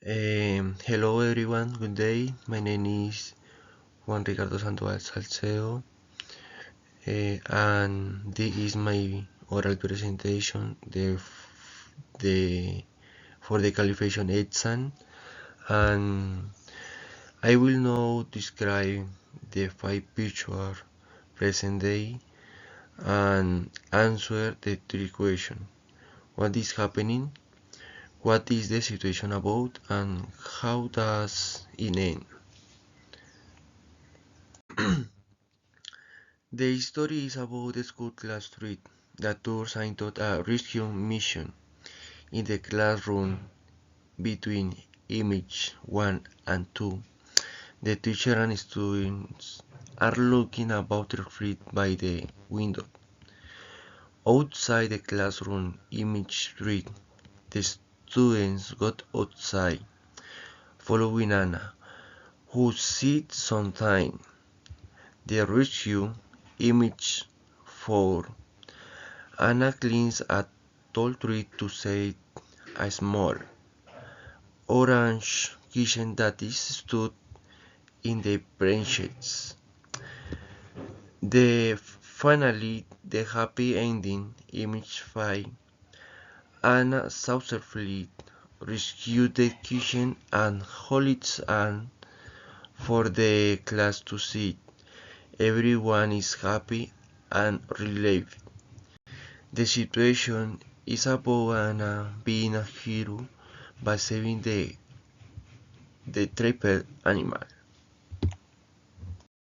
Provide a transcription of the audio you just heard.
Hello everyone, good day. My name is Juan Ricardo Sandoval Salcedo, and this is my oral presentation the, for the qualification exam, and I will now describe the five pictures present day and answer the three questions. What is happening? What is the situation about? And how does it end? The story is about a school class trip that turns into a rescue mission. In the classroom between image 1 and 2, the teacher and students are looking about the street by the window. Outside the classroom image 3, the students got outside, following Anna, who sits sometime. The rescue image 4. Anna climbs a tall tree to save a small, orange kitten that is stood in the branches. Finally, the happy ending, image 5. Anna successfully rescued the kitten and holds it on for the class to see. Everyone is happy and relieved. The situation is about Anna being a hero by saving the trapped animal.